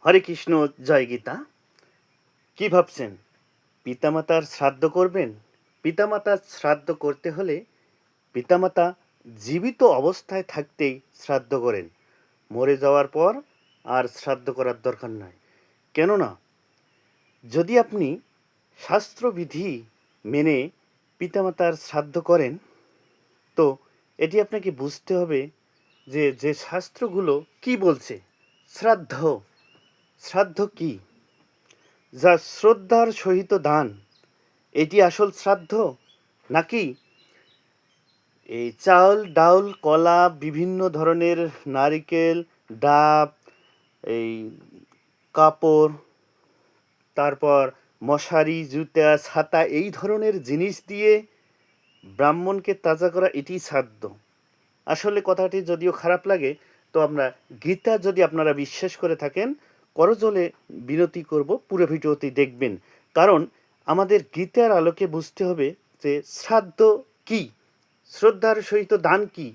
হরে কৃষ্ণ, জয় গীতা। কি ভাবছেন পিতামাতার শ্রাদ্ধ করবেন? পিতামাতার শ্রাদ্ধ করতে হলে পিতামাতা জীবিত অবস্থায় থাকতেই শ্রাদ্ধ করেন। মরে যাওয়ার পর আর শ্রাদ্ধ করার দরকার নাই। কেননা যদি আপনি শাস্ত্রবিধি মেনে পিতামাতার শ্রাদ্ধ করেন, তো এটি আপনাকে বুঝতে হবে যে যে শাস্ত্রগুলো কি বলছে। শ্রাদ্ধ শ্রাদ্ধ কি? যা শ্রদ্ধার সহিত দান, এটি আসল শ্রাদ্ধ, নাকি এই চাল ডাউল কলা বিভিন্ন ধরনের নারিকেল ডাব, এই কাপড়, তারপর মশারি জুতা ছাতা এই ধরনের জিনিস দিয়ে ব্রাহ্মণকে তাজা করা, এটি শ্রাদ্ধ? আসলে কথাটি যদিও খারাপ লাগে, তো আমরা গীতা যদি আপনারা বিশ্বাস করে থাকেন, করজোড়ে বিনতি করব পুরো ভিডিওটি দেখবেন। কারণ আমাদের গীতার আলোকে বুঝতে হবে যে শ্রাদ্ধ কি, শ্রদ্ধার সহিত দান কি,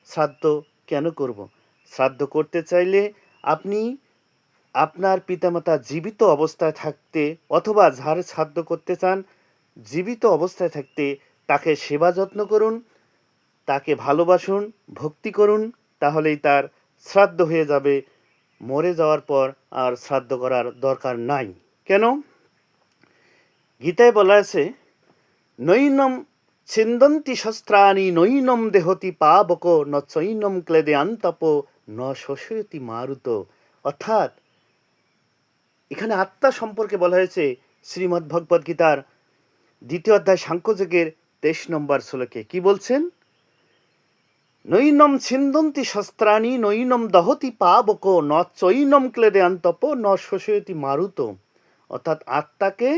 শ্রাদ্ধ কেন করব। শ্রাদ্ধ করতে চাইলে আপনি আপনার পিতামাতা জীবিত অবস্থায় থাকতে, অথবা যার শ্রাদ্ধ করতে চান জীবিত অবস্থায় থাকতে তাকে সেবা যত্ন করুন, তাকে ভালোবাসুন, ভক্তি করুন, তাহলেই তার শ্রাদ্ধ হয়ে যাবে। মরে যাওয়ার পর আর শ্রাদ্ধ করার দরকার নাই। কেন? গীতায় বলা আছে, নৈনম ছিন্দন্তি শস্ত্রাণি নৈনম দেহতি পাবক ন চৈনম ক্লেদে আন্তপ ন শোষয়তি মারুত। অর্থাৎ এখানে আত্মা সম্পর্কে বলা হয়েছে শ্রীমদ্ ভগবদ গীতার 2য় অধ্যায় সাংখ্যযোগের 23 নম্বর শ্লোকে। কি বলছেন? নৈনম ছিন্দন্তি শস্ত্রাণি নৈনম দহতি পাবক ন চৈনম ক্লেদে আন্তপ ন শোষয়তি মারুত। অর্থাৎ আত্মাকে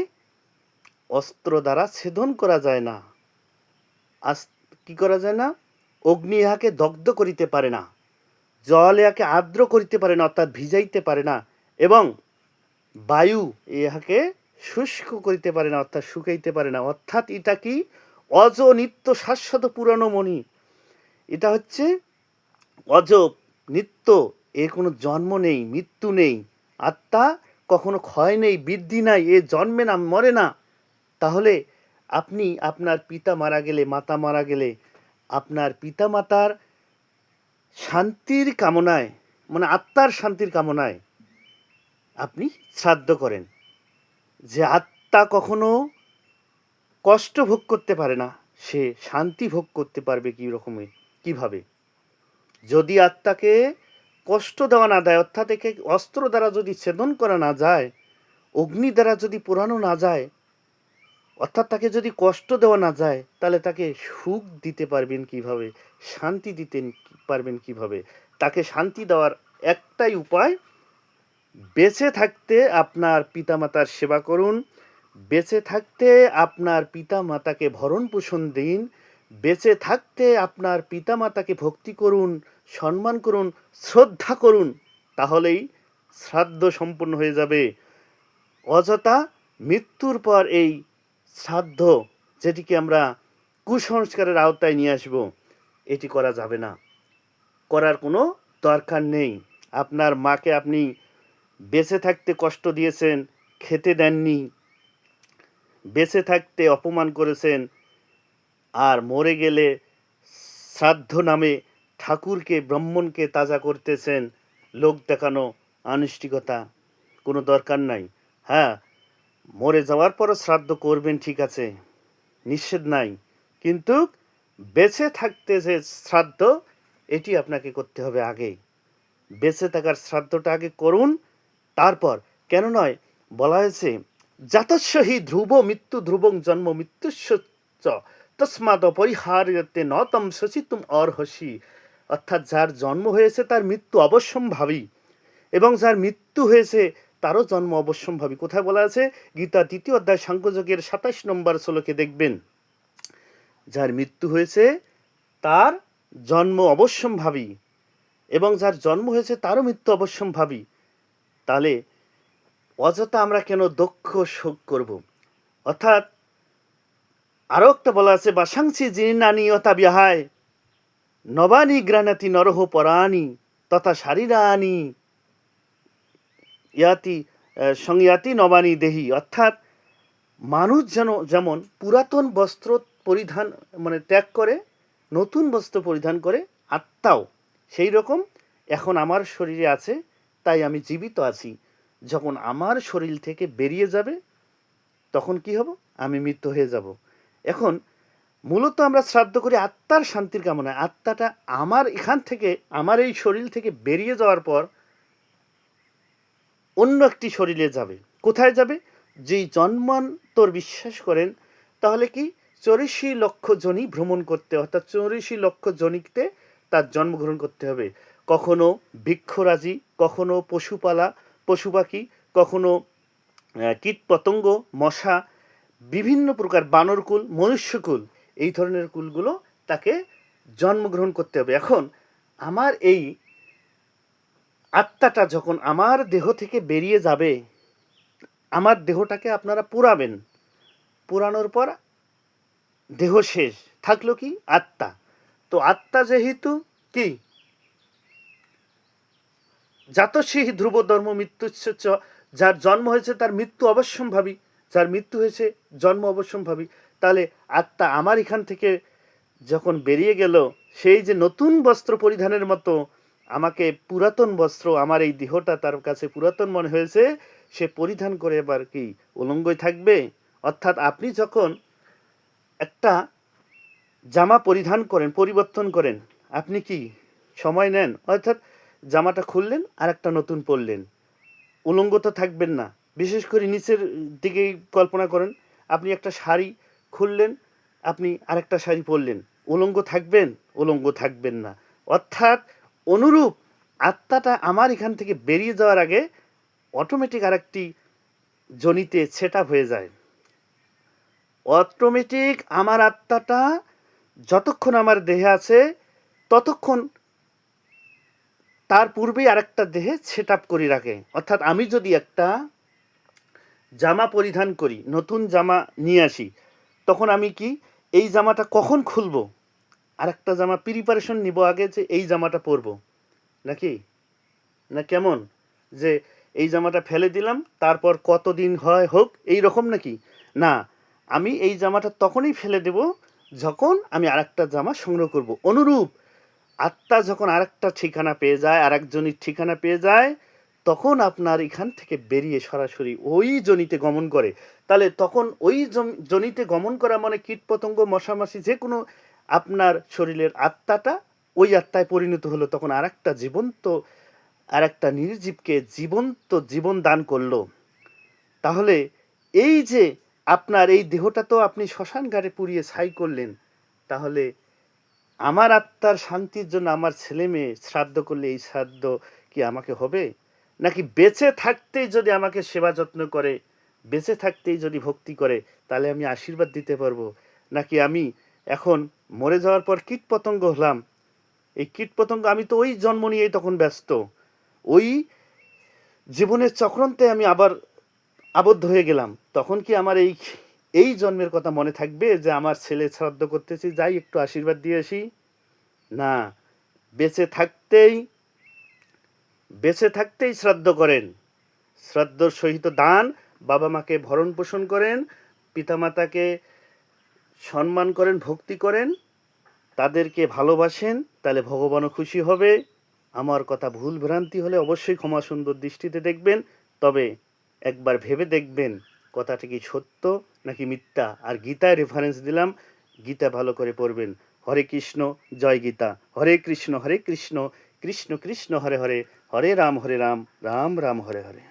অস্ত্র দ্বারা ছেদন করা যায় না। কি করা যায় না? অগ্নি ইহাকে দগ্ধ করিতে পারে না, জল ইহাকে আর্দ্র করিতে পারে না, অর্থাৎ ভিজাইতে পারে না, এবং বায়ু ইহাকে শুষ্ক করিতে পারে না, অর্থাৎ শুকাইতে পারে না। অর্থাৎ এটা কি? অজ নিত্য শাশ্বত পুরানো মণি। এটা হচ্ছে অজ, নিত্য, এর কোনো জন্ম নেই, মৃত্যু নেই। আত্মা কখনো ক্ষয় নেই, বৃদ্ধি নাই, এ জন্মে না, মরে না। তাহলে আপনি আপনার পিতা মারা গেলে, মাতা মারা গেলে, আপনার পিতা মাতার শান্তির কামনায়, মানে আত্মার শান্তির কামনায় আপনি শ্রাদ্ধ করেন। যে আত্মা কখনো কষ্ট ভোগ করতে পারে না, সে শান্তি ভোগ করতে পারবে কি রকমে, কিভাবে? যদি আত্মাকে কষ্ট দেওয়া না যায়, অর্থাৎ একে অস্ত্র দ্বারা যদি ছেদন করা না যায়, অগ্নি দ্বারা যদি পোড়ানো না যায়, অর্থাৎ তাকে যদি কষ্ট দেওয়া না যায়, তাহলে তাকে সুখ দিতে পারবেন কিভাবে, শান্তি দিতে পারবেন কিভাবে? তাকে শান্তি দেওয়ার একটাই উপায়, বেঁচে থাকতে আপনার পিতামাতার সেবা করুন, বেঁচে থাকতে আপনার পিতামাতাকে ভরণ পোষণ দিন, বেঁচে থাকতে আপনার পিতামাতাকে ভক্তি করুন, সম্মান করুন, শ্রদ্ধা করুন, তাহলেই শ্রাদ্ধ সম্পূর্ণ হয়ে যাবে। অযথা মৃত্যুর পর এই শ্রাদ্ধ, যেটিকে আমরা কুসংস্কারের আওতায় নিয়ে আসব, এটি করা যাবে না, করার কোনো দরকার নেই। আপনার মাকে আপনি বেঁচে থাকতে কষ্ট দিয়েছেন, খেতে দেননি, বেঁচে থাকতে অপমান করেছেন, আর মরে গেলে শ্রাদ্ধ নামে ঠাকুরকে ব্রাহ্মণকে তাজা করতেছেন, লোক দেখানো আনুষ্ঠিকতা, কোনো দরকার নাই। হ্যাঁ, মরে যাওয়ার পরও শ্রাদ্ধ করবেন, ঠিক আছে, নিষেধ নাই, কিন্তু বেঁচে থাকতে যে শ্রাদ্ধ, এটি আপনাকে করতে হবে আগেই। বেঁচে থাকার শ্রাদ্ধটা আগে করুন, তারপর। কেন নয়, বলা হয়েছে জাতস্য হি ধ্রুব মৃত্যু ধ্রুবং জন্ম মৃত্যুস্য চ তস্মাদ অপরিহার্যতে ন তম শোচিতুম অর্হসি। অর্থাৎ যার জন্ম হয়েছে তার মৃত্যু অবশ্যম্ভাবী, এবং যার মৃত্যু হয়েছে তারও জন্ম অবশ্যম্ভাবী। কোথায় বলা আছে? গীতা 2য় অধ্যায় সাংখ্যযোগের 27 নম্বর শ্লোকে দেখবেন, যার মৃত্যু হয়েছে তার জন্ম অবশ্যম্ভাবী, এবং যার জন্ম হয়েছে তারও মৃত্যু অবশ্যম্ভাবী। তাহলে অযথা আমরা কেন দক্ষ শোক করব? অর্থাৎ আরও একটা বলা আছে, বাসাংসি জীর্ণানি অথা বিহায় নবানি গ্রানাতি নরহ পরাণি তথা শারীরানি ইয়াতি সংয়াতি নবানী দেহি, অর্থাৎ মানুষ যেমন পুরাতন বস্ত্র পরিধান মানে ত্যাগ করে নতুন বস্ত্র পরিধান করে, আত্মাও সেই রকম এখন আমার শরীরে আছে, তাই আমি জীবিত আছি। যখন আমার শরীর থেকে বেরিয়ে যাবে তখন কি হব? আমি মৃত হয়ে যাব। এখন মূলত আমরা শ্রাদ্ধ করি আত্মার শান্তির কামনায়। আত্মাটা আমার এখান থেকে, আমার এই শরীর থেকে বেরিয়ে যাওয়ার পর অন্য একটি শরীরে যাবে। কোথায় যাবে? যেই জন্মান্তর বিশ্বাস করেন, তাহলে কি 84 লক্ষ জনি ভ্রমণ করতে, অর্থাৎ 84 লক্ষ জনিতে তার জন্মগ্রহণ করতে হবে। কখনো বৃক্ষরাজি, কখনো পশু পাখি, কখনো কীট পতঙ্গ, মশা, বিভিন্ন প্রকার বানরকুল, মনুষ্যকুল, এই ধরনের কুলগুলো তাকে জন্মগ্রহণ করতে হবে। এখন আমার এই আত্মাটা যখন আমার দেহ থেকে বেরিয়ে যাবে, আমার দেহটাকে আপনারা পুরাবেন, পুরানোর পর দেহ শেষ, থাকলো কি? আত্মা। তো আত্মা যেহেতু কি জাতসী ধ্রুব ধর্ম মৃত্যুচ্ছ, যার জন্ম হয়েছে তার মৃত্যু অবশ্যম্ভাবী, যার মৃত্যু হয়েছে জন্ম অবশ্যম্ভাবী। তাহলে আত্মা আমার এখান থেকে যখন বেরিয়ে গেল, সেই যে নতুন বস্ত্র পরিধানের মতো আমাকে পুরাতন বস্ত্র, আমার এই দেহটা তার কাছে পুরাতন মনে হয়েছে, সে পরিধান করে এবার কি উলঙ্গই থাকবে? অর্থাৎ আপনি যখন একটা জামা পরিধান করেন, পরিবর্তন করেন, আপনি কি সময় নেন? অর্থাৎ জামাটা খুললেন আর একটা নতুন পরলেন, উলঙ্গ তো থাকবেন না। বিশেষ করে নিচের দিকেই কল্পনা করেন, আপনি একটা শাড়ি খুললেন, আপনি আরেকটা শাড়ি পরলেন, উলঙ্গ থাকবেন? উলঙ্গ থাকবেন না। অর্থাৎ অনুরূপ আত্মাটা আমার এখান থেকে বেরিয়ে যাওয়ার আগে অটোমেটিক আরেকটি জনিতে সেট আপ হয়ে যায়। অটোমেটিক আমার আত্মাটা যতক্ষণ আমার দেহে আছে ততক্ষণ তার পূর্বেই আরেকটা দেহে সেট আপ করে রাখে। অর্থাৎ আমি যদি একটা জামা পরিধান করি, নতুন জামা নিয়ে আসি, তখন আমি কি এই জামাটা কখন খুলবো? আরেকটা জামা প্রিপারেশন নিব আগে, যে এই জামাটা পরবো নাকি, না কেমন, যে এই জামাটা ফেলে দিলাম তারপর কতদিন হয় হোক, এই রকম নাকি? না, আমি এই জামাটা তখনই ফেলে দেব যখন আমি আরেকটা জামা সংগ্রহ করব। অনুরূপ আত্মা যখন আরেকটা ঠিকানা পেয়ে যায়, আরেকজনের ঠিকানা পেয়ে যায়, তখন আপনার এখান থেকে বেরিয়ে সরাসরি ওই জনিতে গমন করে। তাহলে তখন ওই জনিতে গমন করা মানে কীটপতঙ্গ, মশামাছি, যে কোনো আপনার শরীরের আত্মাটা ওই আত্মায় পরিণত হলো, তখন আরেকটা জীবন্ত, আরেকটা নির্জীবকে জীবন্ত জীবন দান করলো। তাহলে এই যে আপনার এই দেহটা তো আপনি শ্মশান ঘাটে পুড়িয়ে ছাই করলেন, তাহলে আমার আত্মার শান্তির জন্য আমার ছেলে মেয়ে শ্রাদ্ধ করলে এই শ্রাদ্ধ কি আমাকে হবে? নাকি বেঁচে থাকতেই যদি আমাকে সেবা যত্ন করে, বেঁচে থাকতেই যদি ভক্তি করে, তাহলে আমি আশীর্বাদ দিতে পারবো? নাকি আমি এখন মরে যাওয়ার পর কীট পতঙ্গ হলাম, এই কীট পতঙ্গ, আমি তো ওই জন্ম নিয়েই তখন ব্যস্ত, ওই জীবনের চক্রান্তে আমি আবার আবদ্ধ হয়ে গেলাম, তখন কি আমার এই এই জন্মের কথা মনে থাকবে যে আমার ছেলে শ্রাদ্ধ করতেছি, যাই একটু আশীর্বাদ দিয়ে আসি? না, বেঁচে থাকতেই, বেঁচে থাকতেই শ্রাদ্ধ করেন, শ্রাদ্ধর সহিত দান, বাবা মাকে ভরণ পোষণ করেন, পিতামাতাকে সম্মান করেন, ভক্তি করেন, তাদেরকে ভালোবাসেন, তাহলে ভগবানও খুশি হবে। আমার কথা ভুল ভ্রান্তি হলে অবশ্যই ক্ষমা সুন্দর দৃষ্টিতে দেখবেন, তবে একবার ভেবে দেখবেন কথাটা কি সত্য নাকি মিথ্যা। আর গীতায় রেফারেন্স দিলাম, গীতা ভালো করে পড়বেন। হরে কৃষ্ণ, জয় গীতা। হরে কৃষ্ণ কৃষ্ণ কৃষ্ণ হরে হরে, হরে রাম রাম রাম হরে হরে।